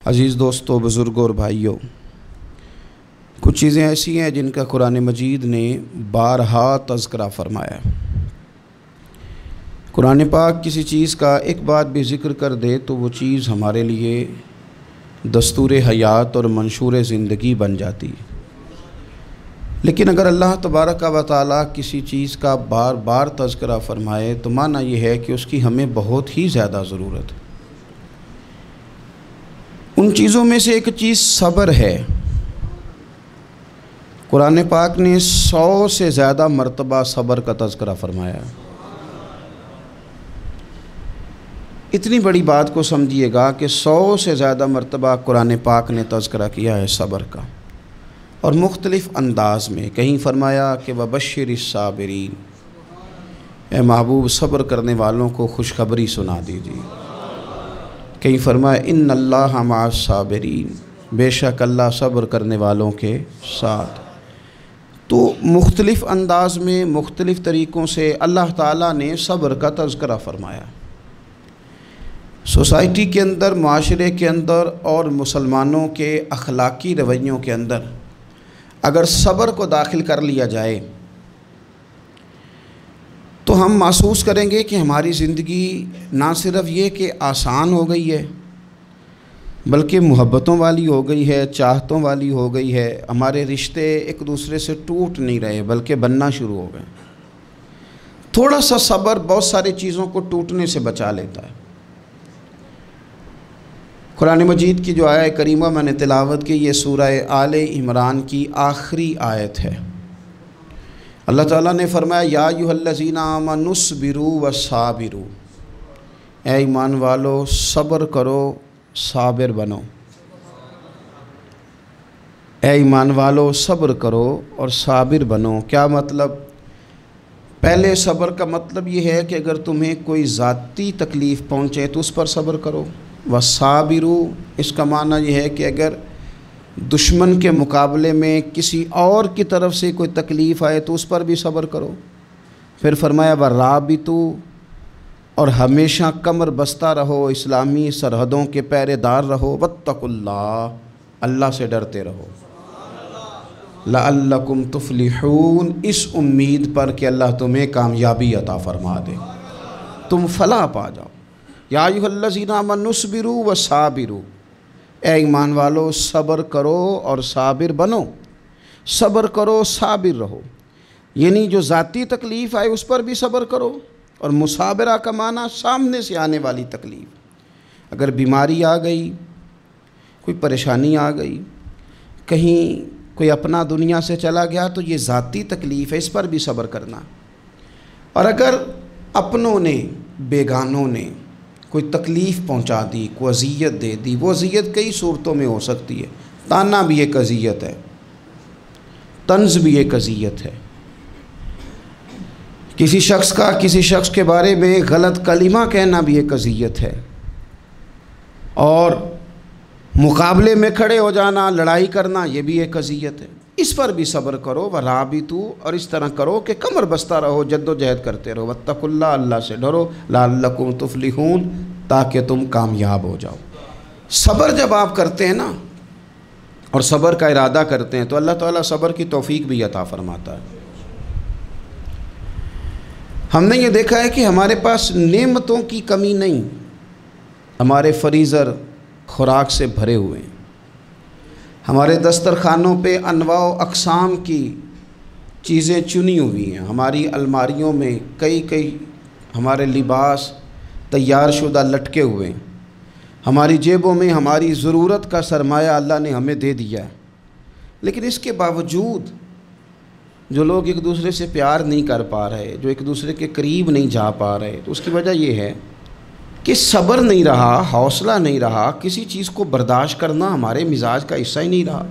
عزیز دوستو، بزرگوں اور بھائیوں، کچھ چیزیں ایسی ہیں جن کا قرآن مجید نے بارہا تذکرہ فرمایا۔ قرآن پاک کسی چیز کا ایک بات بھی ذکر کر دے تو وہ چیز ہمارے لیے دستور حیات اور منشور زندگی بن جاتی ہے۔ لیکن اگر اللہ تبارک و تعالیٰ کسی چیز کا بار بار تذکرہ فرمائے تو معنی یہ ہے کہ اس کی ہمیں بہت ہی زیادہ ضرورت ہے۔ ان چیزوں میں سے ایک چیز صبر ہے۔ قرآن پاک نے 100 سے زیادہ مرتبہ صبر کا تذکرہ فرمایا۔ اتنی بڑی بات کو سمجھیے گا کہ 100 سے زیادہ مرتبہ قرآن پاک نے تذکرہ کیا ہے صبر کا، اور مختلف انداز میں۔ کہیں فرمایا کہ وَبَشِّرِ الصَّابِرِينَ، اے محبوب صبر کرنے والوں کو خوشخبری سنا دیجیے۔ کہیں فرمایا اِنَّ اللَّهَ مَعَ الصَّابِرِينَ، بے شک اللہ صبر کرنے والوں کے ساتھ۔ تو مختلف انداز میں، مختلف طریقوں سے اللہ تعالیٰ نے صبر کا تذکرہ فرمایا۔ سوسائٹی کے اندر، معاشرے کے اندر اور مسلمانوں کے اخلاقی رویوں کے اندر اگر صبر کو داخل کر لیا جائے تو ہم محسوس کریں گے کہ ہماری زندگی نہ صرف یہ کہ آسان ہو گئی ہے بلکہ محبتوں والی ہو گئی ہے، چاہتوں والی ہو گئی ہے۔ ہمارے رشتے ایک دوسرے سے ٹوٹ نہیں رہے بلکہ بننا شروع ہو گئے۔ تھوڑا سا صبر بہت ساری چیزوں کو ٹوٹنے سے بچا لیتا ہے۔ قرآن مجید کی جو آیت کریمہ میں نے تلاوت کی، یہ سورہ آل عمران کی آخری آیت ہے۔ اللہ تعالیٰ نے فرمایا یا ایھا الذین آمنوا اصبروا وصابروا، اے ایمان والو صبر کرو، صابر بنو۔ اے ایمان والو صبر کرو اور صابر بنو۔ کیا مطلب؟ پہلے صبر کا مطلب یہ ہے کہ اگر تمہیں کوئی ذاتی تکلیف پہنچے تو اس پر صبر کرو۔ وصابروا، اس کا معنی یہ ہے کہ اگر دشمن کے مقابلے میں کسی اور کی طرف سے کوئی تکلیف آئے تو اس پر بھی صبر کرو۔ پھر فرمایا ورابطوا، اور ہمیشہ کمر بستہ رہو، اسلامی سرحدوں کے پہرے دار رہو۔ واتقوا اللہ، اللہ سے ڈرتے رہو۔ لعلکم تفلحون، اس امید پر کہ اللہ تمہیں کامیابی عطا فرما دے، تم فلاح پا جاؤ۔ یا ایھا الذین آمنوا اصبروا وصابروا، اے ایمان والو صبر کرو اور صابر بنو۔ صبر کرو، صابر رہو، یعنی جو ذاتی تکلیف آئے اس پر بھی صبر کرو۔ اور مصابرہ کا معنی سامنے سے آنے والی تکلیف، اگر بیماری آ گئی، کوئی پریشانی آ گئی، کہیں کوئی اپنا دنیا سے چلا گیا تو یہ ذاتی تکلیف ہے، اس پر بھی صبر کرنا۔ اور اگر اپنوں نے، بیگانوں نے کوئی تکلیف پہنچا دی، کوئی اذیت دے دی، وہ اذیت کئی صورتوں میں ہو سکتی ہے۔ تانا بھی ایک اذیت ہے، طنز بھی ایک اذیت ہے، کسی شخص کے بارے میں غلط کلمہ کہنا بھی ایک اذیت ہے، اور مقابلے میں کھڑے ہو جانا، لڑائی کرنا، یہ بھی ایک اذیت ہے۔ اس پر بھی صبر کرو۔ ورابطوا، اور اس طرح کرو کہ کمر بستہ رہو، جد و جہد کرتے رہو۔ واتقوا اللہ، اللہ سے ڈرو۔ لعلکم تفلحون، تاکہ تم کامیاب ہو جاؤ۔ صبر جب آپ کرتے ہیں نا، اور صبر کا ارادہ کرتے ہیں تو اللہ تعالیٰ صبر کی توفیق بھی عطا فرماتا ہے۔ ہم نے یہ دیکھا ہے کہ ہمارے پاس نعمتوں کی کمی نہیں، ہمارے فریزر خوراک سے بھرے ہوئے ہیں، ہمارے دسترخوانوں پہ انواع و اقسام کی چیزیں چنی ہوئی ہیں، ہماری الماریوں میں کئی ہمارے لباس تیار شدہ لٹکے ہوئے ہیں، ہماری جیبوں میں ہماری ضرورت کا سرمایہ اللہ نے ہمیں دے دیا ہے۔ لیکن اس کے باوجود جو لوگ ایک دوسرے سے پیار نہیں کر پا رہے، جو ایک دوسرے کے قریب نہیں جا پا رہے، تو اس کی وجہ یہ ہے کہ صبر نہیں رہا، حوصلہ نہیں رہا، کسی چیز کو برداشت کرنا ہمارے مزاج کا حصہ ہی نہیں رہا۔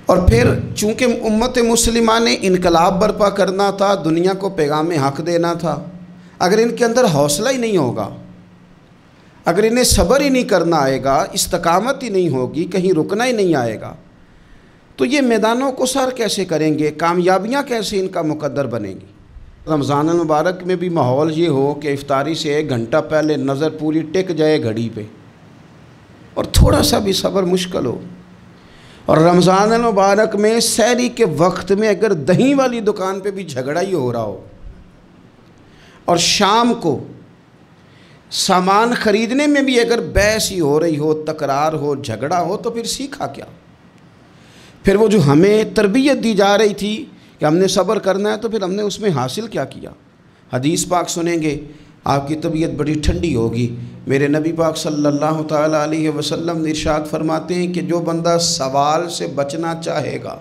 اور پھر چونکہ امت مسلمہ نے انقلاب برپا کرنا تھا، دنیا کو پیغام حق دینا تھا، اگر ان کے اندر حوصلہ ہی نہیں ہوگا، اگر انہیں صبر ہی نہیں کرنا آئے گا، استقامت ہی نہیں ہوگی، کہیں رکنا ہی نہیں آئے گا، تو یہ میدانوں کو سر کیسے کریں گے؟ کامیابیاں کیسے ان کا مقدر بنیں گی؟ رمضان المبارک میں بھی ماحول یہ ہو کہ افطاری سے 1 گھنٹہ پہلے نظر پوری ٹک جائے گھڑی پہ، اور تھوڑا سا بھی صبر مشکل ہو، اور رمضان المبارک میں سحری کے وقت میں اگر دہی والی دکان پہ بھی جھگڑا ہی ہو رہا ہو، اور شام کو سامان خریدنے میں بھی اگر بحث ہی ہو رہی ہو، تکرار ہو، جھگڑا ہو، تو پھر سیکھا کیا؟ پھر وہ جو ہمیں تربیت دی جا رہی تھی کہ ہم نے صبر کرنا ہے، تو پھر ہم نے اس میں حاصل کیا کیا؟ حدیث پاک سنیں گے، آپ کی طبیعت بڑی ٹھنڈی ہوگی۔ میرے نبی پاک صلی اللہ تعالیٰ علیہ وسلم نے ارشاد فرماتے ہیں کہ جو بندہ سوال سے بچنا چاہے گا،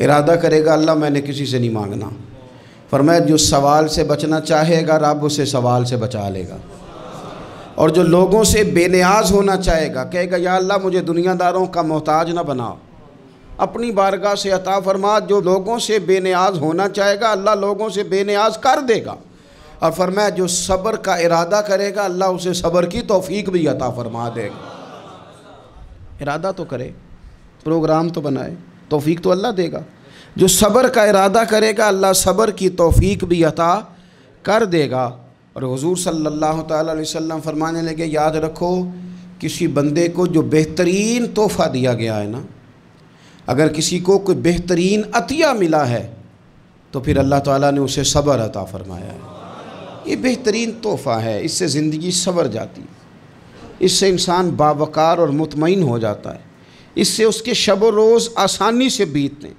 ارادہ کرے گا اللہ میں نے کسی سے نہیں مانگنا، فرمایا جو سوال سے بچنا چاہے گا رب اسے سوال سے بچا لے گا، اور جو لوگوں سے بے نیاز ہونا چاہے گا کہے گا یا اللہ مجھے دنیا داروں کا محتاج نہ بنا، اپنی بارگاہ سے عطا فرما۔ جو لوگوں سے بے نیاز ہونا چاہے گا اللہ لوگوں سے بے نیاز کر دے گا، اور فرمایا جو صبر کا ارادہ کرے گا اللہ اسے صبر کی توفیق بھی عطا فرما دے گا۔ ارادہ تو کرے، پروگرام تو بنائے، توفیق تو اللہ دے گا۔ جو صبر کا ارادہ کرے گا اللہ صبر کی توفیق بھی عطا کر دے گا۔ اور حضور صلی اللہ تعالیٰ علیہ وسلم فرمانے لگے، یاد رکھو کسی بندے کو جو بہترین تحفہ دیا گیا ہے نا، اگر کسی کو کوئی بہترین عطیہ ملا ہے تو پھر اللہ تعالیٰ نے اسے صبر عطا فرمایا ہے۔ یہ بہترین تحفہ ہے، اس سے زندگی سنور جاتی ہے، اس سے انسان باوقار اور مطمئن ہو جاتا ہے، اس سے اس کے شب و روز آسانی سے بیتتے ہیں،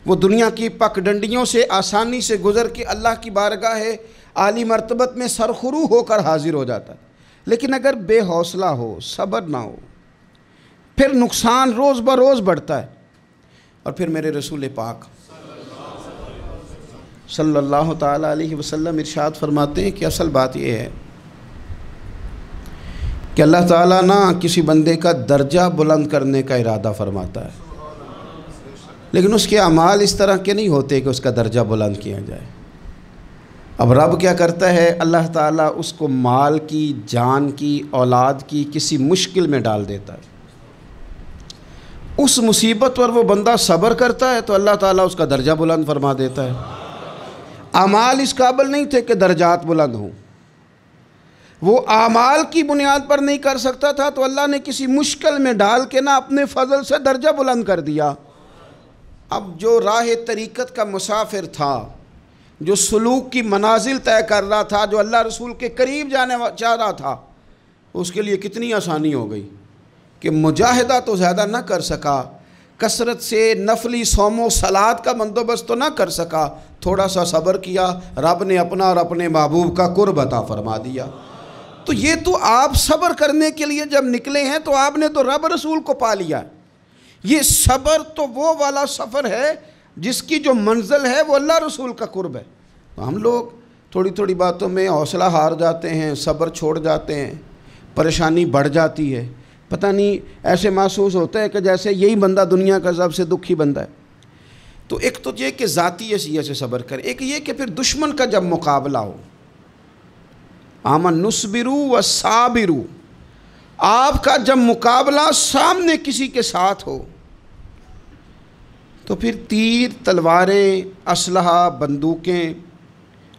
وہ دنیا کی پک ڈنڈیوں سے آسانی سے گزر کے اللہ کی بارگاہ عالی مرتبت میں سرخرو ہو کر حاضر ہو جاتا ہے۔ لیکن اگر بے حوصلہ ہو، صبر نہ ہو، پھر نقصان روز بروز بڑھتا ہے۔ اور پھر میرے رسول پاک صلی اللہ تعالیٰ علیہ وسلم ارشاد فرماتے ہیں کہ اصل بات یہ ہے کہ اللہ تعالیٰ نہ کسی بندے کا درجہ بلند کرنے کا ارادہ فرماتا ہے، لیکن اس کے اعمال اس طرح کے نہیں ہوتے کہ اس کا درجہ بلند کیا جائے۔ اب رب کیا کرتا ہے، اللہ تعالیٰ اس کو مال کی، جان کی، اولاد کی کسی مشکل میں ڈال دیتا ہے، اس مصیبت پر وہ بندہ صبر کرتا ہے تو اللہ تعالیٰ اس کا درجہ بلند فرما دیتا ہے۔ اعمال اس قابل نہیں تھے کہ درجات بلند ہوں، وہ اعمال کی بنیاد پر نہیں کر سکتا تھا تو اللہ نے کسی مشکل میں ڈال کے نہ اپنے فضل سے درجہ بلند کر دیا۔ اب جو راہ طریقت کا مسافر تھا، جو سلوک کی منازل طے کر رہا تھا، جو اللہ رسول کے قریب جانے چاہ رہا تھا، اس کے لیے کتنی آسانی ہو گئی کہ مجاہدہ تو زیادہ نہ کر سکا، کثرت سے نفلی صوم و صلات کا بندوبست تو نہ کر سکا، تھوڑا سا صبر کیا، رب نے اپنا اور اپنے محبوب کا قرب عطا فرما دیا۔ تو یہ تو آپ صبر کرنے کے لیے جب نکلے ہیں تو آپ نے تو رب رسول کو پا لیا۔ یہ صبر تو وہ والا سفر ہے جس کی جو منزل ہے وہ اللہ رسول کا قرب ہے۔ ہم لوگ تھوڑی تھوڑی باتوں میں حوصلہ ہار جاتے ہیں، صبر چھوڑ جاتے ہیں، پریشانی بڑھ جاتی ہے، پتہ نہیں ایسے محسوس ہوتا ہے کہ جیسے یہی بندہ دنیا کا سب سے دکھی بندہ ہے۔ تو ایک تو یہ کہ ذاتی حیثیت سے صبر کرے، ایک یہ کہ پھر دشمن کا جب مقابلہ ہو، آمن نصبرو و صابرو، آپ کا جب مقابلہ سامنے کسی کے ساتھ ہو تو پھر تیر، تلواریں، اسلحہ، بندوقیں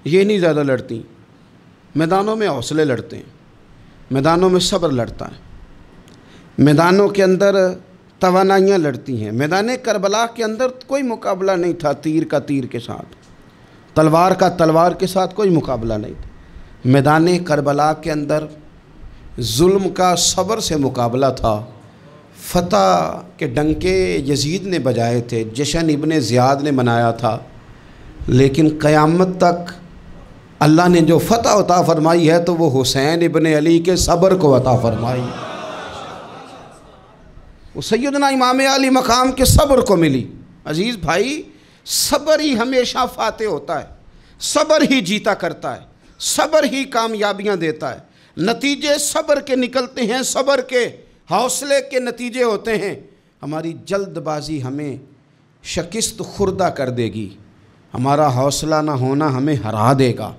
یہ نہیں زیادہ لڑتی، میدانوں میں حوصلے لڑتے ہیں، میدانوں میں صبر لڑتا ہے، میدانوں کے اندر توانائیاں لڑتی ہیں۔ میدان کربلا کے اندر کوئی مقابلہ نہیں تھا تیر کا تیر کے ساتھ، تلوار کا تلوار کے ساتھ کوئی مقابلہ نہیں تھا۔ میدان کربلا کے اندر ظلم کا صبر سے مقابلہ تھا، فتح کے ڈنکے یزید نے بجائے تھے، جشن ابن زیاد نے منایا تھا، لیکن قیامت تک اللہ نے جو فتح عطا فرمائی ہے تو وہ حسین ابن علی کے صبر کو عطا فرمائی، وہ سیدنا امام علی مقام کے صبر کو ملی۔ عزیز بھائی، صبر ہی ہمیشہ فاتح ہوتا ہے، صبر ہی جیتا کرتا ہے، صبر ہی کامیابیاں دیتا ہے، نتیجے صبر کے نکلتے ہیں، صبر کے حوصلے کے نتیجے ہوتے ہیں۔ ہماری جلد بازی ہمیں شکست خوردہ کر دے گی، ہمارا حوصلہ نہ ہونا ہمیں ہرا دے گا،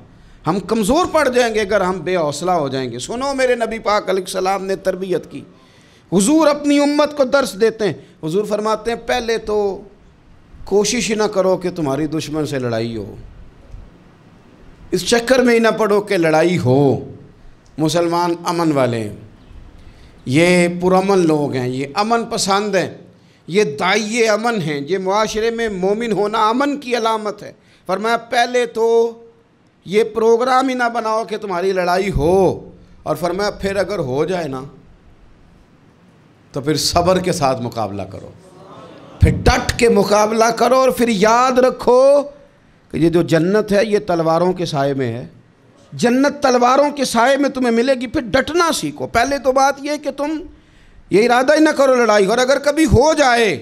ہم کمزور پڑ جائیں گے اگر ہم بے حوصلہ ہو جائیں گے۔ سنو، میرے نبی پاک علیہ السلام نے تربیت کی، حضور اپنی امت کو درس دیتے ہیں، حضور فرماتے ہیں پہلے تو کوشش ہی نہ کرو کہ تمہاری دشمن سے لڑائی ہو، اس چکر میں ہی نہ پڑو کہ لڑائی ہو، مسلمان امن والے ہیں۔ یہ پرامن لوگ ہیں، یہ امن پسند ہیں، یہ داعی امن ہیں، یہ معاشرے میں مومن ہونا امن کی علامت ہے۔ فرمایا پہلے تو یہ پروگرام ہی نہ بناؤ کہ تمہاری لڑائی ہو، اور فرمایا پھر اگر ہو جائے نا تو پھر صبر کے ساتھ مقابلہ کرو، پھر ڈٹ کے مقابلہ کرو، اور پھر یاد رکھو کہ یہ جو جنت ہے یہ تلواروں کے سائے میں ہے، جنت تلواروں کے سائے میں تمہیں ملے گی۔ پھر ڈٹنا سیکھو۔ پہلے تو بات یہ کہ تم یہ ارادہ ہی نہ کرو لڑائی، اور اگر کبھی ہو جائے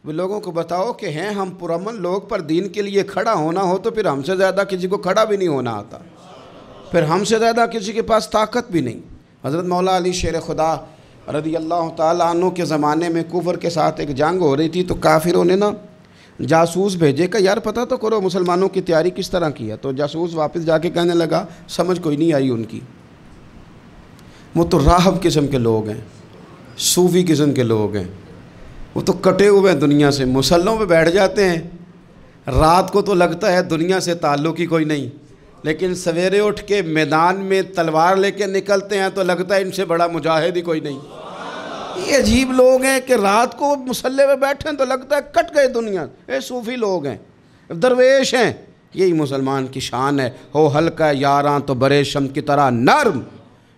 وہ لوگوں کو بتاؤ کہ ہیں ہم پرامن لوگ، پر دین کے لیے کھڑا ہونا ہو تو پھر ہم سے زیادہ کسی کو کھڑا بھی نہیں ہونا آتا، پھر ہم سے زیادہ کسی کے پاس طاقت بھی نہیں۔ حضرت مولا علی شیر خدا رضی اللہ تعالیٰ عنہ کے زمانے میں کفر کے ساتھ ایک جنگ ہو رہی تھی، تو کافروں نے نا جاسوس بھیجے کہ یار پتہ تو کرو مسلمانوں کی تیاری کس طرح کی ہے۔ تو جاسوس واپس جا کے کہنے لگا سمجھ کوئی نہیں آئی ان کی، وہ تو راہب قسم کے لوگ ہیں، صوفی قسم کے لوگ ہیں، وہ تو کٹے ہوئے ہیں دنیا سے، مسلوں پہ بیٹھ جاتے ہیں، رات کو تو لگتا ہے دنیا سے تعلق ہی کوئی نہیں، لیکن سویرے اٹھ کے میدان میں تلوار لے کے نکلتے ہیں تو لگتا ہے ان سے بڑا مجاہد ہی کوئی نہیں۔ یہ عجیب لوگ ہیں کہ رات کو مسلح پہ بیٹھیں تو لگتا ہے کٹ گئے دنیا، یہ صوفی لوگ ہیں، درویش ہیں۔ یہی مسلمان کی شان ہے، ہو ہلکا یاراں تو برے شم کی طرح نرم،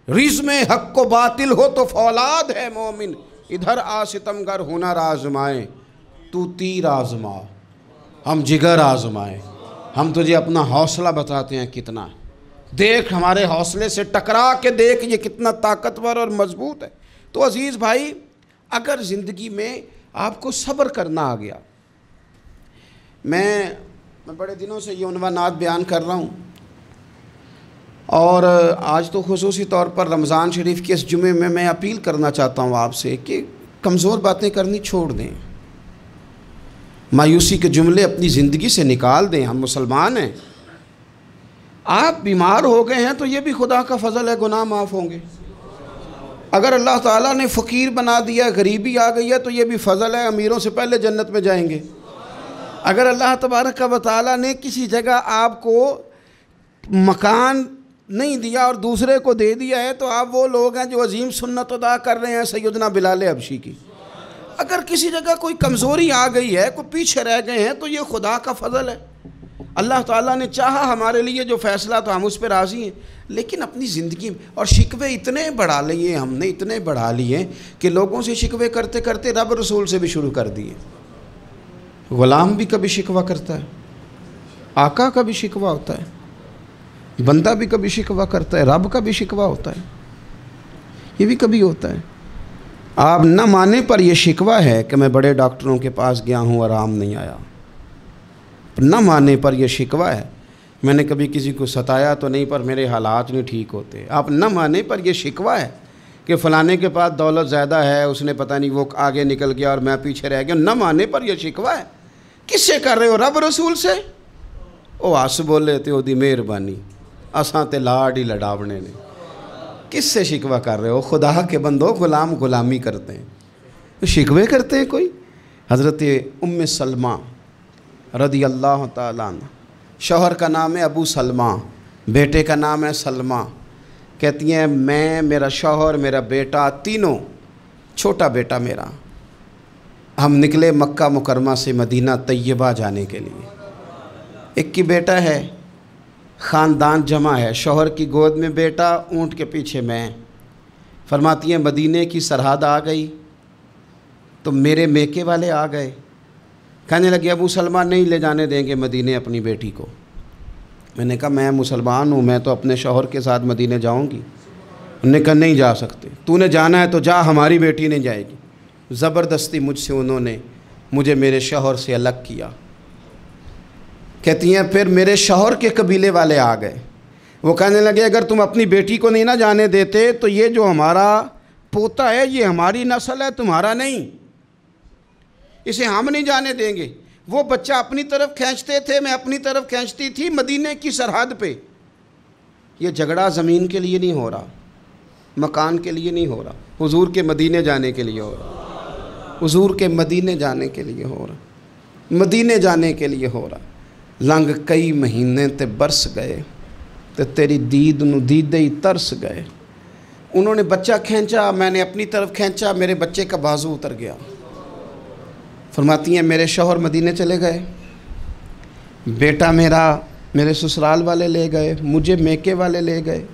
رزم حق و باطل ہو تو فولاد ہے مومن، ادھر آ ستمگر ہنر آزمائیں تو تیر آزما، ہم جگر آزمائیں، ہم تجھے اپنا حوصلہ بتاتے ہیں کتنا، دیکھ ہمارے حوصلے سے ٹکرا کے دیکھ یہ کتنا طاقتور اور مضبوط ہے۔ تو عزیز بھائی، اگر زندگی میں آپ کو صبر کرنا آ گیا، میں بڑے دنوں سے یہ عنوانات بیان کر رہا ہوں، اور آج تو خصوصی طور پر رمضان شریف کے اس جمعے میں اپیل کرنا چاہتا ہوں آپ سے کہ کمزور باتیں کرنی چھوڑ دیں، مایوسی کے جملے اپنی زندگی سے نکال دیں۔ ہم مسلمان ہیں، آپ بیمار ہو گئے ہیں تو یہ بھی خدا کا فضل ہے، گناہ معاف ہوں گے۔ اگر اللہ تعالیٰ نے فقیر بنا دیا، غریبی آ گئی ہے تو یہ بھی فضل ہے، امیروں سے پہلے جنت میں جائیں گے۔ اگر اللہ تبارک و تعالیٰ نے کسی جگہ آپ کو مکان نہیں دیا اور دوسرے کو دے دیا ہے تو آپ وہ لوگ ہیں جو عظیم سنت ادا کر رہے ہیں سیدنا بلال حبشی کی۔ اگر کسی جگہ کوئی کمزوری آ گئی ہے، کوئی پیچھے رہ گئے ہیں تو یہ خدا کا فضل ہے۔ اللہ تعالیٰ نے چاہا ہمارے لیے جو فیصلہ تو ہم اس پہ راضی ہیں، لیکن اپنی زندگی میں اور شکوے اتنے بڑھا لیے ہم نے، اتنے بڑھا لیے کہ لوگوں سے شکوے کرتے کرتے رب رسول سے بھی شروع کر دیے۔ غلام بھی کبھی شکوہ کرتا ہے، آقا کا بھی شکوہ ہوتا ہے، بندہ بھی کبھی شکوہ کرتا ہے، رب کا بھی شکوہ ہوتا ہے، یہ بھی کبھی ہوتا ہے۔ آپ نہ مانے پر یہ شکوہ ہے کہ میں بڑے ڈاکٹروں کے پاس گیا ہوں آرام نہیں آیا، نہ مانے پر یہ شکوہ ہے میں نے کبھی کسی کو ستایا تو نہیں پر میرے حالات نہیں ٹھیک ہوتے۔ آپ نہ مانے پر یہ شکوہ ہے کہ فلانے کے پاس دولت زیادہ ہے، اس نے پتہ نہیں وہ آگے نکل گیا اور میں پیچھے رہ گیا، نہ مانے پر یہ شکوہ ہے۔ کس سے کر رہے ہو؟ رب رسول سے؟ او آس بولے تے دی مہربانی اساں تے لاڈ ہی لڑاونے نے۔ کس سے شکوہ کر رہے ہو؟ خدا کے بندو، غلام غلامی کرتے ہیں، شکوے کرتے ہیں کوئی؟ حضرت ام سلمہ رضی اللہ تعالیٰ عنہ، شوہر کا نام ہے ابو سلمہ، بیٹے کا نام ہے سلمہ، کہتی ہیں میں، میرا شوہر، میرا بیٹا، تینوں، چھوٹا بیٹا میرا، ہم نکلے مکہ مکرمہ سے مدینہ طیبہ جانے کے لیے۔ ایک ہی بیٹا ہے، خاندان جمع ہے، شوہر کی گود میں بیٹا، اونٹ کے پیچھے میں۔ فرماتی ہیں مدینے کی سرحد آ گئی تو میرے میکے والے آ گئے، کہنے لگے ابو سلمہ نہیں لے جانے دیں گے مدینے اپنی بیٹی کو۔ میں نے کہا میں مسلمان ہوں، میں تو اپنے شوہر کے ساتھ مدینے جاؤں گی۔ انہوں نے کہا نہیں جا سکتے، تو نے جانا ہے تو جا، ہماری بیٹی نہیں جائے گی۔ زبردستی مجھ سے انہوں نے مجھے میرے شوہر سے الگ کیا۔ کہتی ہیں پھر میرے شوہر کے قبیلے والے آ گئے، وہ کہنے لگے اگر تم اپنی بیٹی کو نہیں نہ جانے دیتے تو یہ جو ہمارا پوتا ہے یہ ہماری نسل ہے، تمہارا نہیں، اسے ہم نہیں جانے دیں گے۔ وہ بچہ اپنی طرف کھینچتے تھے، میں اپنی طرف کھینچتی تھی، مدینے کی سرحد پہ۔ یہ جھگڑا زمین کے لیے نہیں ہو رہا، مکان کے لیے نہیں ہو رہا، حضور کے مدینے جانے کے لیے ہو رہا، حضور کے مدینے جانے کے لیے ہو رہا، مدینے جانے کے لیے ہو رہا۔ لنگ کئی مہینے تے برس گئے تے تیری دید نو دیدے ہی ترس گئے، انہوں نے بچہ کھینچا، میں نے اپنی طرف کھینچا، میرے بچے کا بازو اتر گیا۔ فرماتی ہیں میرے شوہر مدینے چلے گئے، بیٹا میرے سسرال والے لے گئے، مجھے میکے والے لے گئے۔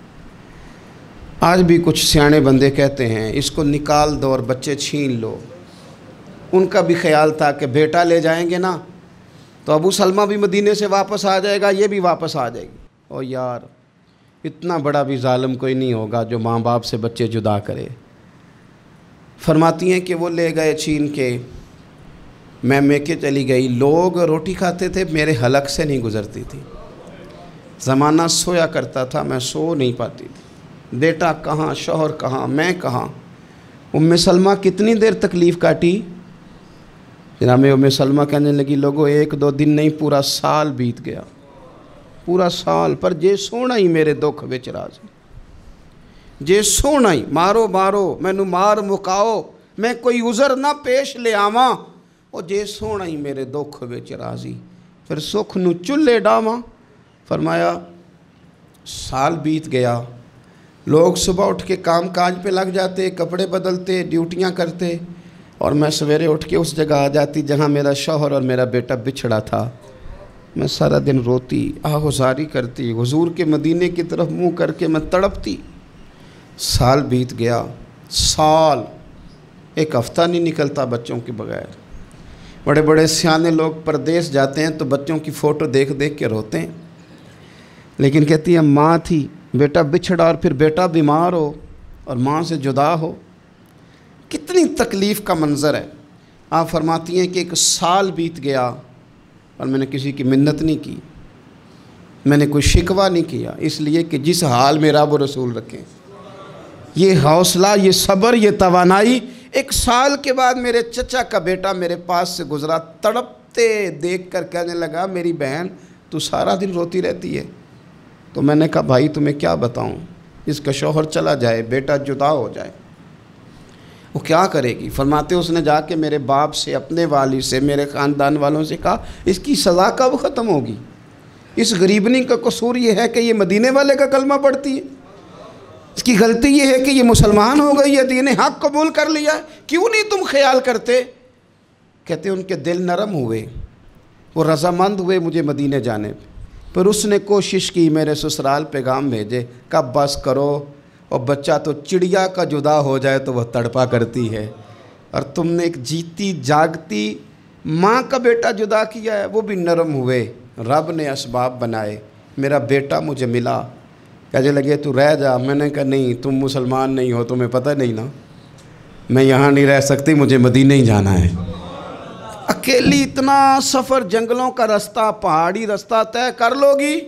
آج بھی کچھ سیانے بندے کہتے ہیں اس کو نکال دو اور بچے چھین لو۔ ان کا بھی خیال تھا کہ بیٹا لے جائیں گے نا تو ابو سلمہ بھی مدینے سے واپس آ جائے گا، یہ بھی واپس آ جائے گی۔ او یار، اتنا بڑا بھی ظالم کوئی نہیں ہوگا جو ماں باپ سے بچے جدا کرے۔ فرماتی ہیں کہ وہ لے گئے چھین کے، میں میکے چلی گئی۔ لوگ روٹی کھاتے تھے، میرے حلق سے نہیں گزرتی تھی۔ زمانہ سویا کرتا تھا، میں سو نہیں پاتی تھی۔ بیٹا کہاں، شوہر کہاں، میں کہاں۔ ام سلمہ کتنی دیر تکلیف کاٹی؟ جناب ام سلمہ کہنے لگی لوگوں 1-2 دن نہیں، پورا سال بیت گیا، پورا سال، پر جے سونا ہی میرے دکھ وچ راضی، جے سونا ہی مارو مینوں مار مکاؤ، میں کوئی عذر نہ پیش لے آواں، او جے سونا ہی میرے دکھ وچ راضی، پھر سکھ نو چلے ڈاواں۔ فرمایا سال بیت گیا، لوگ صبح اٹھ کے کام کاج پہ لگ جاتے، کپڑے بدلتے، ڈیوٹیاں کرتے، اور میں سویرے اٹھ کے اس جگہ آ جاتی جہاں میرا شوہر اور میرا بیٹا بچھڑا تھا۔ میں سارا دن روتی، آہوزاری کرتی، حضور کے مدینے کی طرف منہ کر کے میں تڑپتی۔ سال بیت گیا، سال، ایک ہفتہ نہیں نکلتا بچوں کے بغیر۔ بڑے بڑے سیانے لوگ پردیس جاتے ہیں تو بچوں کی فوٹو دیکھ دیکھ کے روتے ہیں، لیکن کہتی ہیں ماں تھی، بیٹا بچھڑا اور پھر بیٹا بیمار ہو اور ماں سے جدا ہو، کتنی تکلیف کا منظر ہے۔ آپ فرماتی ہیں کہ 1 سال بیت گیا اور میں نے کسی کی منت نہیں کی، میں نے کوئی شکوہ نہیں کیا، اس لیے کہ جس حال میں رب و رسول رکھیں، یہ حوصلہ، یہ صبر، یہ توانائی۔ 1 سال کے بعد میرے چچا کا بیٹا میرے پاس سے گزرا، تڑپتے دیکھ کر کہنے لگا میری بہن تو سارا دن روتی رہتی ہے۔ تو میں نے کہا بھائی تمہیں کیا بتاؤں، اس کا شوہر چلا جائے، بیٹا جدا ہو جائے، وہ کیا کرے گی؟ فرماتے اس نے جا کے میرے باپ سے، اپنے والد سے، میرے خاندان والوں سے کہا اس کی سزا کب ختم ہوگی؟ اس غریبنی کا قصور یہ ہے کہ یہ مدینے والے کا کلمہ پڑھتی ہے، اس کی غلطی یہ ہے کہ یہ مسلمان ہو گئی ہے، دین حق قبول کر لیا ہے، کیوں نہیں تم خیال کرتے؟ کہتے ان کے دل نرم ہوئے، وہ رضامند ہوئے مجھے مدینے جانے پہ۔ پھر اس نے کوشش کی، میرے سسرال پیغام بھیجے، کب بس کرو، اور بچہ تو چڑیا کا جدا ہو جائے تو وہ تڑپا کرتی ہے، اور تم نے ایک جیتی جاگتی ماں کا بیٹا جدا کیا ہے۔ وہ بھی نرم ہوئے، رب نے اسباب بنائے، میرا بیٹا مجھے ملا۔ کہنے لگے تو رہ جا، میں نے کہا نہیں، تم مسلمان نہیں ہو، تمہیں پتہ نہیں نا، میں یہاں نہیں رہ سکتی، مجھے مدینے ہی جانا ہے۔ اکیلی اتنا سفر، جنگلوں کا رستہ، پہاڑی رستہ طے کر لو گی؟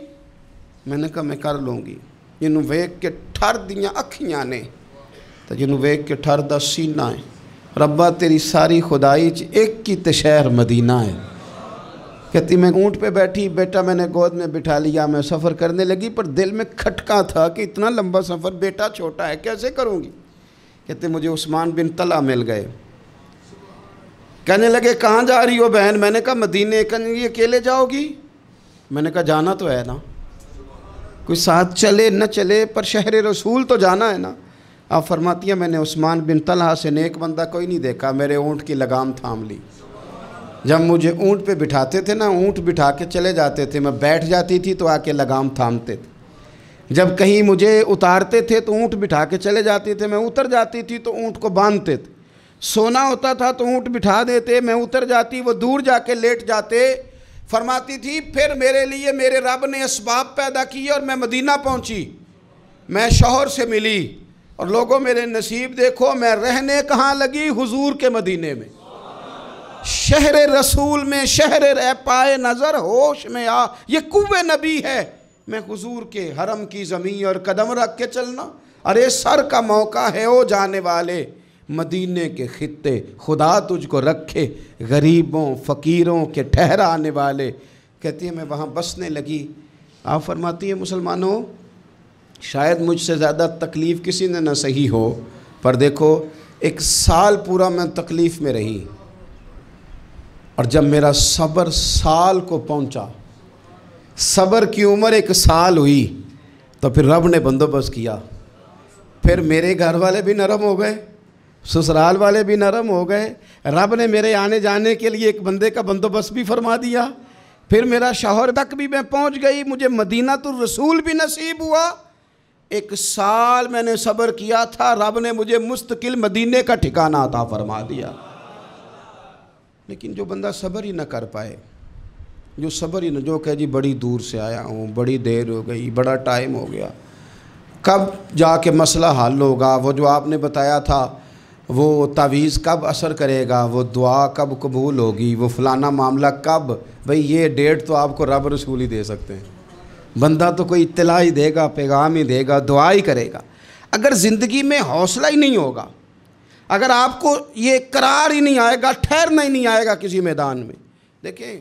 میں نے کہا میں کر لوں گی۔ جنہوں ویک کے ٹھر دیاں اکھیاں نے تو جنہوں ویک کے ٹھر دا سینہ ہے، ربا تیری ساری خدائی ایک کی شہر مدینہ ہے۔ کہتی میں اونٹ پہ بیٹھی، بیٹا میں نے گود میں بٹھا لیا، میں سفر کرنے لگی، پر دل میں کھٹکا تھا کہ اتنا لمبا سفر، بیٹا چھوٹا ہے، کیسے کروں گی؟ کہتے مجھے عثمان بن طلحہ مل گئے، کہنے لگے کہاں جا رہی ہو بہن؟ میں نے کہا مدینے۔ کہنے لگے اکیلے جاؤ گی؟ میں نے کہا جانا تو ہے نا، کوئی ساتھ چلے نہ چلے پر شہر رسول تو جانا ہے نا۔ آپ فرماتی ہیں میں نے عثمان بن طلحہ سے نیک بندہ کوئی نہیں دیکھا، میرے اونٹ کی لگام تھام لی۔ جب مجھے اونٹ پہ بٹھاتے تھے نا، اونٹ بٹھا کے چلے جاتے تھے، میں بیٹھ جاتی تھی تو آ کے لگام تھامتے تھے۔ جب کہیں مجھے اتارتے تھے تو اونٹ بٹھا کے چلے جاتے تھے، میں اتر جاتی تھی تو اونٹ کو باندھتے تھے۔ سونا ہوتا تھا تو اونٹ بٹھا دیتے، میں اتر جاتی، وہ دور جا کے لیٹ جاتے۔ فرماتی تھی پھر میرے لیے میرے رب نے اسباب پیدا کیے اور میں مدینہ پہنچی، میں شوہر سے ملی، اور لوگوں میرے نصیب دیکھو، میں رہنے کہاں لگی؟ حضور کے مدینے میں، شہر رسول میں، شہر رہ پائے نظر ہوش میں آ، یہ کوہ نبی ہے، میں حضور کے حرم کی زمین اور قدم رکھ کے چلنا۔ ارے سر کا موقع ہے او جانے والے، مدینے کے خطے خدا تجھ کو رکھے، غریبوں فقیروں کے ٹھہرانے والے۔ کہتی ہے میں وہاں بسنے لگی۔ آپ فرماتی ہیں مسلمانوں، شاید مجھ سے زیادہ تکلیف کسی نے نہ سہی ہو، پر دیکھو 1 سال پورا میں تکلیف میں رہی، اور جب میرا صبر سال کو پہنچا، صبر کی عمر 1 سال ہوئی، تو پھر رب نے بندوبست کیا، پھر میرے گھر والے بھی نرم ہو گئے، سسرال والے بھی نرم ہو گئے، رب نے میرے آنے جانے کے لیے ایک بندے کا بندوبست بھی فرما دیا، پھر میرا شوہر تک بھی میں پہنچ گئی، مجھے مدینہ الرسول بھی نصیب ہوا۔ 1 سال میں نے صبر کیا تھا، رب نے مجھے مستقل مدینے کا ٹھکانہ عطا فرما دیا۔ لیکن جو بندہ صبر ہی نہ کر پائے، جو صبر ہی نہ، جو کہ جی بڑی دور سے آیا ہوں، بڑی دیر ہو گئی، بڑا ٹائم ہو گیا، کب جا کے مسئلہ حل ہوگا، وہ جو آپ نے بتایا تھا وہ تعویذ کب اثر کرے گا، وہ دعا کب قبول ہوگی، وہ فلانا معاملہ کب، بھئی یہ ڈیٹ تو آپ کو رب رسول ہی دے سکتے ہیں، بندہ تو کوئی اطلاع ہی دے گا، پیغام ہی دے گا، دعا ہی کرے گا۔ اگر زندگی میں حوصلہ ہی نہیں ہوگا، اگر آپ کو یہ قرار ہی نہیں آئے گا، ٹھہرنا ہی نہیں آئے گا کسی میدان میں۔ دیکھیں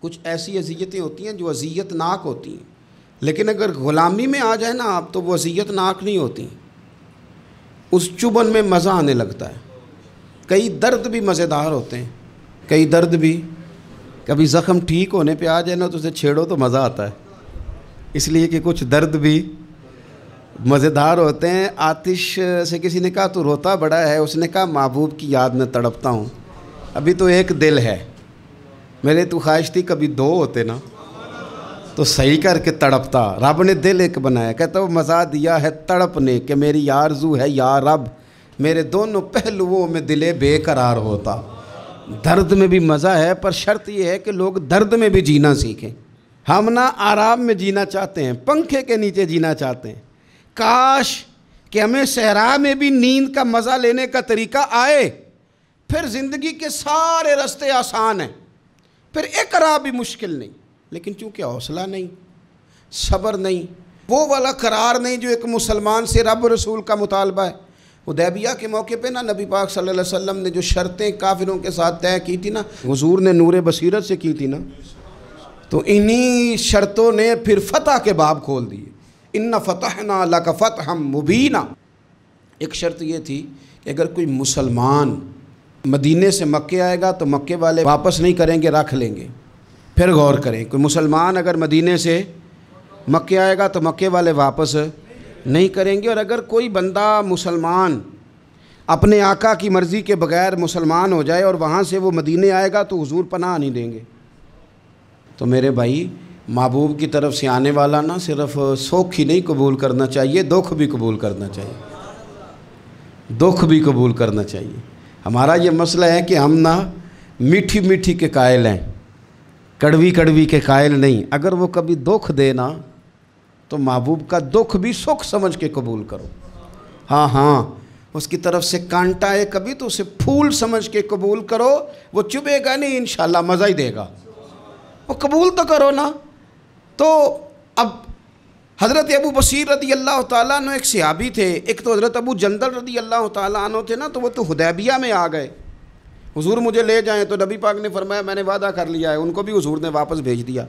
کچھ ایسی اذیتیں ہوتی ہیں جو اذیت ناک ہوتی ہیں، لیکن اگر غلامی میں آ جائے نا آپ تو وہ اذیت ناک نہیں ہوتی، اس چبھن میں مزہ آنے لگتا ہے۔ کئی درد بھی مزیدار ہوتے ہیں، کئی درد بھی، کبھی زخم ٹھیک ہونے پہ آ جائے نا تو اسے چھیڑو تو مزہ آتا ہے، اس لیے کہ کچھ درد بھی مزیدار ہوتے ہیں۔ آتش سے کسی نے کہا تو روتا بڑا ہے، اس نے کہا محبوب کی یاد میں تڑپتا ہوں، ابھی تو ایک دل ہے، میرے تو خواہش تھی کبھی 2 ہوتے نا تو صحیح کر کے تڑپتا۔ رب نے دل ایک بنایا، کہتا وہ مزہ دیا ہے تڑپ نے کہ میری آرزو ہے یا رب میرے دونوں پہلوؤں میں دل بے قرار ہوتا۔ درد میں بھی مزہ ہے، پر شرط یہ ہے کہ لوگ درد میں بھی جینا سیکھیں۔ ہم نہ آرام میں جینا چاہتے ہیں، پنکھے کے نیچے جینا چاہتے ہیں۔ کاش کہ ہمیں صحرا میں بھی نیند کا مزہ لینے کا طریقہ آئے، پھر زندگی کے سارے راستے آسان ہیں، پھر اقرا بھی مشکل نہیں۔ لیکن چونکہ حوصلہ نہیں، صبر نہیں، وہ والا قرار نہیں جو ایک مسلمان سے رب رسول کا مطالبہ ہے۔ حدیبیہ کے موقع پہ نا نبی پاک صلی اللہ علیہ وسلم نے جو شرطیں کافروں کے ساتھ طے کی تھی نا، حضور نے نور بصیرت سے کی تھی نا، تو انہی شرطوں نے پھر فتح کے باب کھول دیے۔ ان فتحنا لک فتحا مبینا۔ ایک شرط یہ تھی کہ اگر کوئی مسلمان مدینے سے مکے آئے گا تو مکے والے واپس نہیں کریں گے، رکھ لیں گے۔ پھر غور کریں، کوئی مسلمان اگر مدینے سے مکے آئے گا تو مکے والے واپس نہیں کریں گے، اور اگر کوئی بندہ مسلمان اپنے آقا کی مرضی کے بغیر مسلمان ہو جائے اور وہاں سے وہ مدینے آئے گا تو حضور پناہ نہیں دیں گے۔ تو میرے بھائی، محبوب کی طرف سے آنے والا نہ صرف سوکھ ہی نہیں قبول کرنا چاہیے، دکھ بھی قبول کرنا چاہیے، دکھ بھی قبول کرنا چاہیے۔ ہمارا یہ مسئلہ ہے کہ ہم نہ میٹھی میٹھی کے قائل ہیں، کڑوی کڑوی کے قائل نہیں۔ اگر وہ کبھی دکھ دے نا تو محبوب کا دکھ بھی سکھ سمجھ کے قبول کرو۔ ہاں اس کی طرف سے کانٹا ہے کبھی تو اسے پھول سمجھ کے قبول کرو، وہ چبھے گا نہیں، انشاءاللہ مزہ ہی دے گا، وہ قبول تو کرو نا۔ تو اب حضرت ابو بصیر رضی اللہ تعالیٰ عنہ ایک صحابی تھے، ایک تو حضرت ابو جندل رضی اللہ تعالیٰ عنہ تھے نا، تو وہ تو حدیبیہ میں آ گئے، حضور مجھے لے جائیں، تو نبی پاک نے فرمایا میں نے وعدہ کر لیا ہے، ان کو بھی حضور نے واپس بھیج دیا۔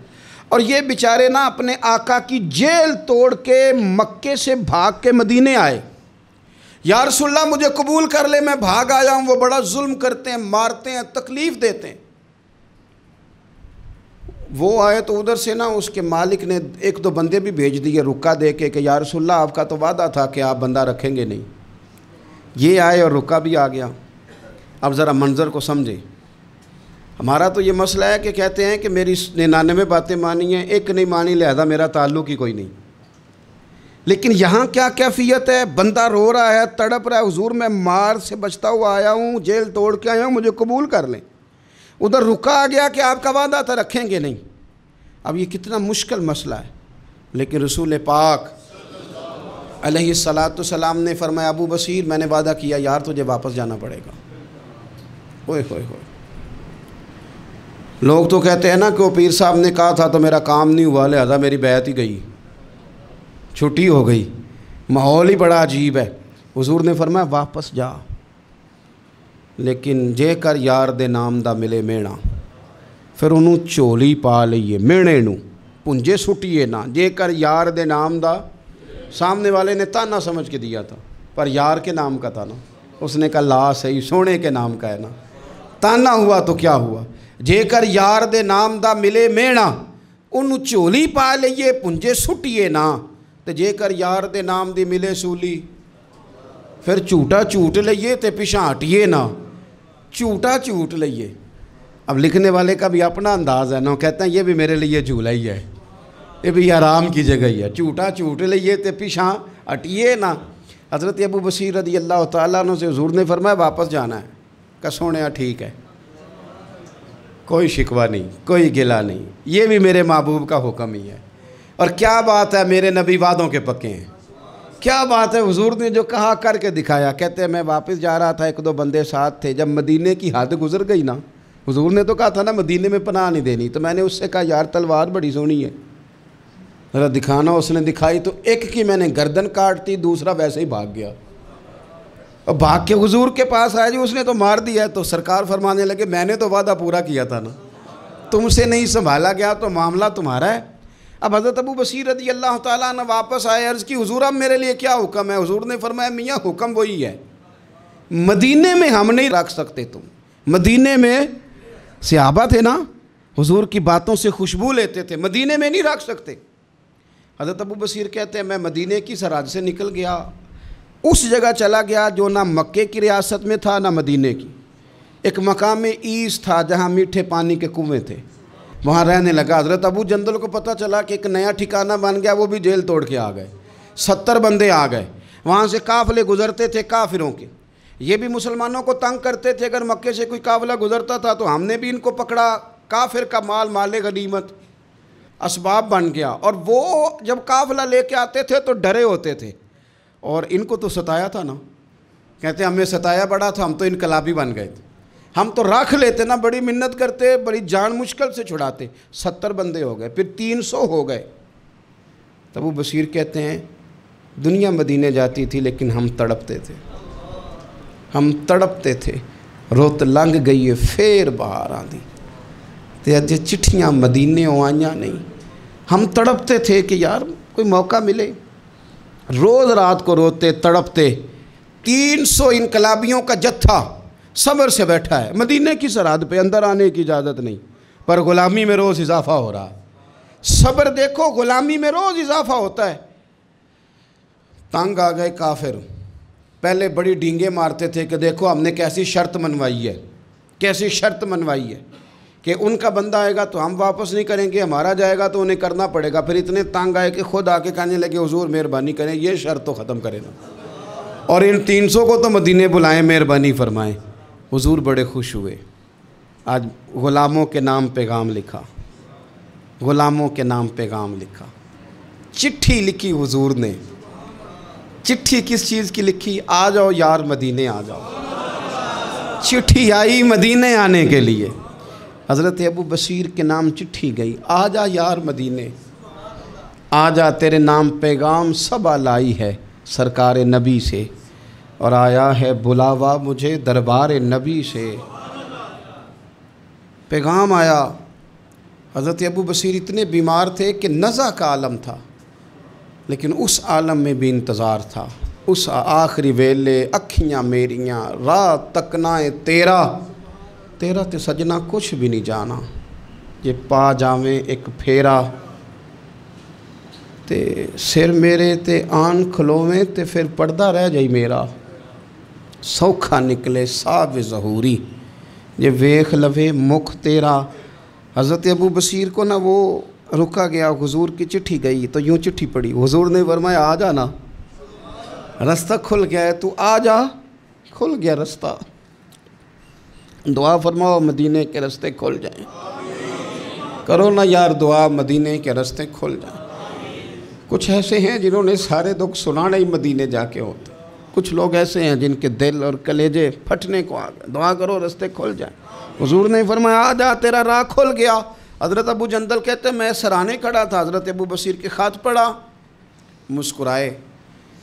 اور یہ بیچارے نا اپنے آقا کی جیل توڑ کے مکے سے بھاگ کے مدینے آئے، یا رسول اللہ مجھے قبول کر لے، میں بھاگ آیا ہوں، وہ بڑا ظلم کرتے ہیں، مارتے ہیں، تکلیف دیتے ہیں۔ وہ آئے تو ادھر سے نا اس کے مالک نے 1-2 بندے بھی بھیج دیے رکا دے کے کہ یا رسول اللہ آپ کا تو وعدہ تھا کہ آپ بندہ رکھیں گے نہیں۔ یہ آئے اور رکا بھی آ گیا۔ اب ذرا منظر کو سمجھیں۔ ہمارا تو یہ مسئلہ ہے کہ کہتے ہیں کہ میری 99 باتیں مانی ہیں، ایک نہیں مانی، لہذا میرا تعلق ہی کوئی نہیں۔ لیکن یہاں کیا کیفیت ہے؟ بندہ رو رہا ہے، تڑپ رہا ہے، حضور میں مار سے بچتا ہوا آیا ہوں، جیل توڑ کے آیا ہوں، مجھے قبول کر لیں۔ ادھر رکا آ گیا کہ آپ کا وعدہ تھا رکھیں گے نہیں۔ اب یہ کتنا مشکل مسئلہ ہے، لیکن رسول پاک علیہ السلام نے فرمایا ابو بصیر میں نے وعدہ کیا یار تجھے واپس جانا پڑے گا۔ ہوئے ہوئے ہوئے، لوگ تو کہتے ہیں نا کہ وہ پیر صاحب نے کہا تھا تو میرا کام نہیں ہوا، لہذا میری بیعت ہی گئی، چھٹی ہو گئی، ماحول ہی بڑا عجیب ہے۔ حضور نے فرمایا واپس جا، لیکن جے کر یار دے نام دا ملے مینا، پھر انہوں چولی پا لئیے مینے نو پنجے سٹیے نا، جے کر یار دے نام دا، سامنے والے نے تانا سمجھ کے دیا تھا پر یار کے نام کا تھا نا، اس نے کہا لا صحیح سونے کے نام کا ہے نا، تانا ہوا تو کیا ہوا، جے کر یار دے نام دا ملے مینا، انہوں چولی پا لئیے پنجے سٹیے نا، تے جے کر یار دے نام دی ملے سولی، پھر جھوٹا جھوٹ لئیے تے پیچھا ہٹیے نہ، جھوٹا جھوٹ لئیے۔ اب لکھنے والے کا بھی اپنا انداز ہے نا، کہتے ہیں یہ بھی میرے لیے جھولا ہی ہے، یہ بھی آرام کی جگہ ہی ہے، جھوٹا جھوٹ لئیے تے پیچھا ہٹیے نہ۔ حضرت ابو بصیر رضی اللہ تعالیٰ عنہ سے حضور نے فرمایا واپس جانا ہے، کہ سونیا ٹھیک ہے، کوئی شکوہ نہیں، کوئی گلہ نہیں، یہ بھی میرے محبوب کا حکم ہی ہے۔ اور کیا بات ہے، میرے نبی وعدوں کے پکے ہیں، کیا بات ہے، حضور نے جو کہا کر کے دکھایا۔ کہتے ہیں میں واپس جا رہا تھا، ایک دو بندے ساتھ تھے، جب مدینے کی حد گزر گئی نا، حضور نے تو کہا تھا نا مدینے میں پناہ نہیں دینی، تو میں نے اس سے کہا یار تلوار بڑی سونی ہے، ذرا دکھانا۔ اس نے دکھائی تو ایک کی میں نے گردن کاٹ دی، دوسرا ویسے ہی بھاگ گیا، اور بھاگ کے حضور کے پاس آیا، جی اس نے تو مار دیا۔ تو سرکار فرمانے لگے میں نے تو وعدہ پورا کیا تھا نا، تم سے نہیں سنبھالا گیا تو معاملہ تمہارا ہے۔ اب حضرت ابو بصیر رضی اللہ تعالیٰ عنہ واپس آئے، عرض کی حضور اب میرے لیے کیا حکم ہے؟ حضور نے فرمایا میاں حکم وہی ہے، مدینے میں ہم نہیں رکھ سکتے، تم مدینے میں صحابہ تھے نا، حضور کی باتوں سے خوشبو لیتے تھے، مدینے میں نہیں رکھ سکتے۔ حضرت ابو بصیر کہتے ہیں میں مدینے کی سرحد سے نکل گیا، اس جگہ چلا گیا جو نہ مکے کی ریاست میں تھا نہ مدینے کی، ایک مقام ایس تھا جہاں میٹھے پانی کے کنویں تھے، وہاں رہنے لگا۔ حضرت ابو جندل کو پتہ چلا کہ ایک نیا ٹھکانہ بن گیا، وہ بھی جیل توڑ کے آ گئے، 70 بندے آ گئے، وہاں سے قافلے گزرتے تھے کافروں کے، یہ بھی مسلمانوں کو تنگ کرتے تھے، اگر مکے سے کوئی قافلہ گزرتا تھا تو ہم نے بھی ان کو پکڑا، کافر کا مال مال غنیمت اسباب بن گیا۔ اور وہ جب قافلہ لے کے آتے تھے تو ڈرے ہوتے تھے، اور ان کو تو ستایا تھا نا، کہتے ہیں ہمیں ستایا بڑا تھا، ہم تو انقلابی بن گئے تھے، ہم تو رکھ لیتے نا، بڑی منت کرتے، بڑی جان مشکل سے چھڑاتے، 70 بندے ہو گئے، پھر 300 ہو گئے۔ تب وہ بصیر کہتے ہیں دنیا مدینے جاتی تھی لیکن ہم تڑپتے تھے، ہم تڑپتے تھے، روت لنگ گئی ہے پھر باہر آندی تے اج چٹھیاں مدینے آئیاں نہیں، ہم تڑپتے تھے کہ یار کوئی موقع ملے، روز رات کو روتے تڑپتے۔ 300 انقلابیوں کا جتھا صبر سے بیٹھا ہے مدینے کی سرحد پہ، اندر آنے کی اجازت نہیں، پر غلامی میں روز اضافہ ہو رہا ہے۔ صبر دیکھو، غلامی میں روز اضافہ ہوتا ہے۔ تنگ آ گئے کافر، پہلے بڑی ڈینگیں مارتے تھے کہ دیکھو ہم نے کیسی شرط منوائی ہے، کیسی شرط منوائی ہے کہ ان کا بندہ آئے گا تو ہم واپس نہیں کریں گے، ہمارا جائے گا تو انہیں کرنا پڑے گا۔ پھر اتنے تنگ آئے کہ خود آ کے کہنے لگے حضور مہربانی کریں یہ شرط تو ختم کریں نا، اور ان 300 کو تو مدینے بلائیں، مہربانی فرمائیں۔ حضور بڑے خوش ہوئے، آج غلاموں کے نام پیغام لکھا، غلاموں کے نام پیغام لکھا، چٹھی لکھی حضور نے۔ چٹھی کس چیز کی لکھی؟ آ جاؤ یار مدینے آ جاؤ، چٹھی آئی مدینے آنے کے لیے۔ حضرت ابو بصیر کے نام چٹھی گئی، آ جا یار مدینے، آ جا تیرے نام پیغام سب لائی ہے سرکار نبی سے، اور آیا ہے بلاوا مجھے دربار نبی سے۔ پیغام آیا۔ حضرت ابو بصیر اتنے بیمار تھے کہ نزع کا عالم تھا، لیکن اس عالم میں بھی انتظار تھا۔ اس آخری ویلے اکھیاں میریاں رات تکنائیں تیرا تے سجنا کچھ بھی نہیں جانا، یہ پا جاویں ایک پھیرا تے سر میرے تے آن کھلوویں تے پھر پردہ رہ جائی میرا، سوکھا نکلے صاحب ظہوری یہ ویخ لوے مکھ تیرا۔ حضرت ابو بصیر کو نا وہ رکا گیا، حضور کی چٹھی گئی تو یوں چٹھی پڑھی، حضور نے فرمایا آ جا نا، رستہ کھل گیا ہے، تو آ جا، کھل گیا رستہ۔ دعا فرماؤ مدینے کے رستے کھل جائیں، کرو نا یار دعا مدینے کے رستے کھل جائیں۔ کچھ ایسے ہیں جنہوں نے سارے دکھ سنانے ہی مدینے جا کے ہوتے، کچھ لوگ ایسے ہیں جن کے دل اور کلیجے پھٹنے کو آ گئے، دعا کرو رستے کھل جائیں۔ حضور نے فرمایا آ جا تیرا راہ کھل گیا۔ حضرت ابو جندل کہتے ہیں میں سرانے کھڑا تھا، حضرت ابو بصیر کے خط پڑھا، مسکرائے،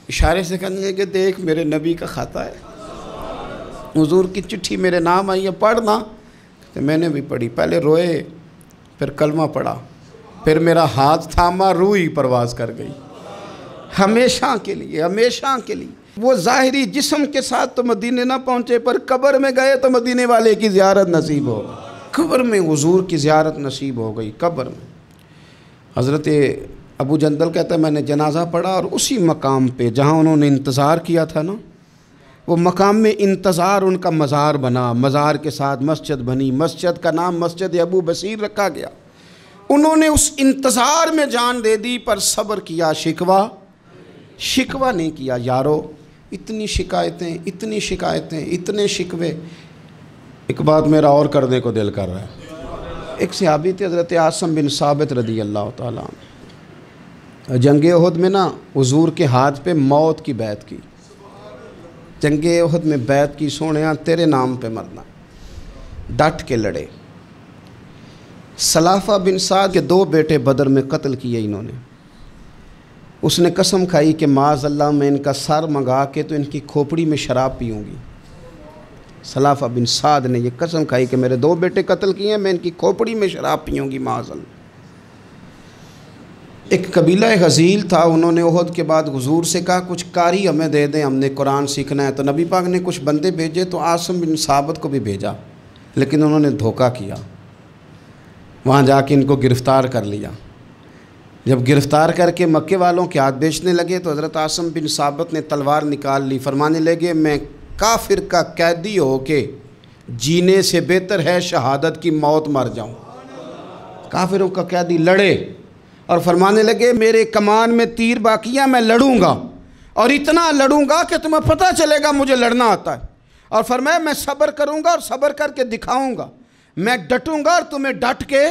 اشارے سے کہنے لگے کہ دیکھ میرے نبی کا خط ہے، حضور کی چٹھی میرے نام آئی ہے، پڑھنا۔ تو میں نے بھی پڑھی، پہلے روئے، پھر کلمہ پڑھا، پھر میرا ہاتھ تھاما، روح ہی پرواز کر گئی، ہمیشہ کے لیے، ہمیشہ کے لیے۔ وہ ظاہری جسم کے ساتھ تو مدینے نہ پہنچے، پر قبر میں گئے تو مدینے والے کی زیارت نصیب ہو گئی، قبر میں حضور کی زیارت نصیب ہو گئی، قبر میں۔ حضرت ابو جندل کہتا ہے میں نے جنازہ پڑھا اور اسی مقام پہ جہاں انہوں نے انتظار کیا تھا نا، وہ مقام میں انتظار ان کا مزار بنا، مزار کے ساتھ مسجد بنی، مسجد کا نام مسجد ابو بصیر رکھا گیا۔ انہوں نے اس انتظار میں جان دے دی پر صبر کیا، شکوہ نہیں کیا۔ یارو اتنی شکایتیں، اتنے شکوے۔ ایک بات میرا اور کرنے کو دل کر رہا ہے۔ ایک صحابی تھے حضرت عاصم بن ثابت رضی اللہ تعالیٰ عنہ، جنگ احد میں نا حضور کے ہاتھ پہ موت کی بیعت کی، جنگ احد میں بیعت کی، سونیا تیرے نام پہ مرنا، ڈٹ کے لڑے۔ سلافہ بن سعد کے 2 بیٹے بدر میں قتل کیے انہوں نے۔ اس نے قسم کھائی کہ معاذ اللہ میں ان کا سر منگا کے تو ان کی کھوپڑی میں شراب پیوں گی۔ سلافہ بن سعد نے یہ قسم کھائی کہ میرے 2 بیٹے قتل کیے ہیں، میں ان کی کھوپڑی میں شراب پیوں گی معاذ اللہ۔ ایک قبیلہ غزیل تھا، انہوں نے احد کے بعد حضور سے کہا کچھ قاری ہمیں دے دیں، ہم نے قرآن سیکھنا ہے۔ تو نبی پاک نے کچھ بندے بھیجے، تو عاصم بن ثابت کو بھی بھیجا، لیکن انہوں نے دھوکہ کیا، وہاں جا کے ان کو گرفتار کر لیا۔ جب گرفتار کر کے مکے والوں کے ہاتھ بیچنے لگے تو حضرت عاصم بن ثابت نے تلوار نکال لی، فرمانے لگے میں کافر کا قیدی ہو کے جینے سے بہتر ہے شہادت کی موت مر جاؤں۔ کافروں کا قیدی لڑے اور فرمانے لگے میرے کمان میں تیر باقی ہے، میں لڑوں گا اور اتنا لڑوں گا کہ تمہیں پتہ چلے گا مجھے لڑنا آتا ہے۔ اور فرمایا میں صبر کروں گا اور صبر کر کے دکھاؤں گا، میں ڈٹوں گا اور تمہیں ڈٹ کے۔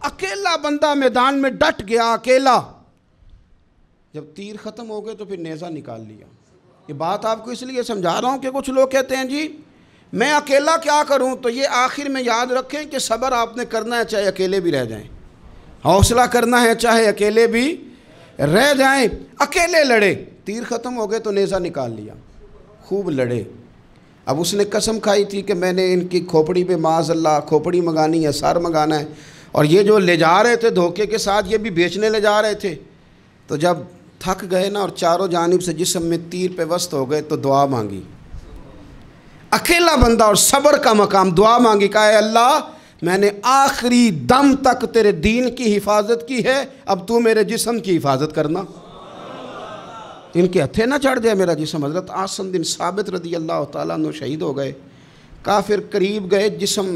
اکیلا بندہ میدان میں ڈٹ گیا، اکیلا۔ جب تیر ختم ہو گئے تو پھر نیزہ نکال لیا۔ یہ بات آپ کو اس لیے سمجھا رہا ہوں کہ کچھ لوگ کہتے ہیں جی میں اکیلا کیا کروں، تو یہ آخر میں یاد رکھیں کہ صبر آپ نے کرنا ہے چاہے اکیلے بھی رہ جائیں، حوصلہ کرنا ہے چاہے اکیلے بھی رہ جائیں۔ اکیلے لڑے، تیر ختم ہو گئے تو نیزہ نکال لیا، خوب لڑے۔ اب اس نے قسم کھائی تھی کہ میں نے ان کی کھوپڑی پہ معاذ اللہ کھوپڑی منگانی ہے، سر منگانا ہے، اور یہ جو لے جا رہے تھے دھوکے کے ساتھ یہ بھی بیچنے لے جا رہے تھے۔ تو جب تھک گئے نا اور چاروں جانب سے جسم میں تیر پہ وسط ہو گئے تو دعا مانگی، اکیلا بندہ اور صبر کا مقام، دعا مانگی، کہا اے اللہ میں نے آخری دم تک تیرے دین کی حفاظت کی ہے، اب تو میرے جسم کی حفاظت کرنا، ان کے ہتھے نہ چڑھ جائے میرا جسم۔ حضرت عاصم بن ثابت رضی اللہ تعالیٰ عنہ شہید ہو گئے۔ کافر قریب گئے جسم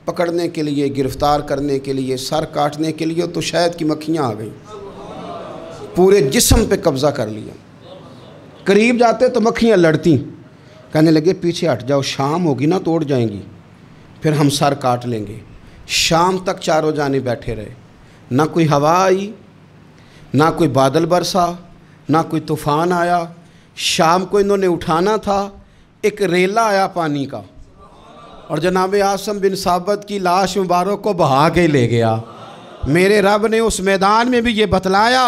پکڑنے کے لیے، گرفتار کرنے کے لیے، سر کاٹنے کے لیے، تو شہد کی مکھیاں آ گئیں، پورے جسم پہ قبضہ کر لیا۔ قریب جاتے تو مکھیاں لڑتی، کہنے لگے پیچھے ہٹ جاؤ، شام ہوگی نا توڑ جائیں گی، پھر ہم سر کاٹ لیں گے۔ شام تک چاروں جانے بیٹھے رہے، نہ کوئی ہوا آئی، نہ کوئی بادل برسا، نہ کوئی طوفان آیا۔ شام کو انہوں نے اٹھانا تھا، ایک ریلا آیا پانی کا اور جناب عاصم بن ثابت کی لاش مبارک کو بہا کے لے گیا۔ میرے رب نے اس میدان میں بھی یہ بتلایا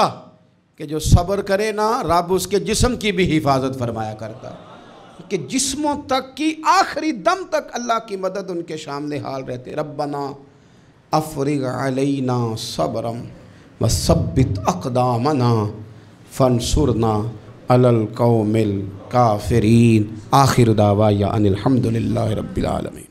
کہ جو صبر کرے نا رب اس کے جسم کی بھی حفاظت فرمایا کرتا ہے، کہ جسموں تک کی آخری دم تک اللہ کی مدد ان کے سامنے حال رہتے۔ ربنا افرغ علینا صبرا وثبت اقدامنا فانصرنا علی القوم الکافرین۔ آخر دعوایا ان الحمد للہ رب العالمین۔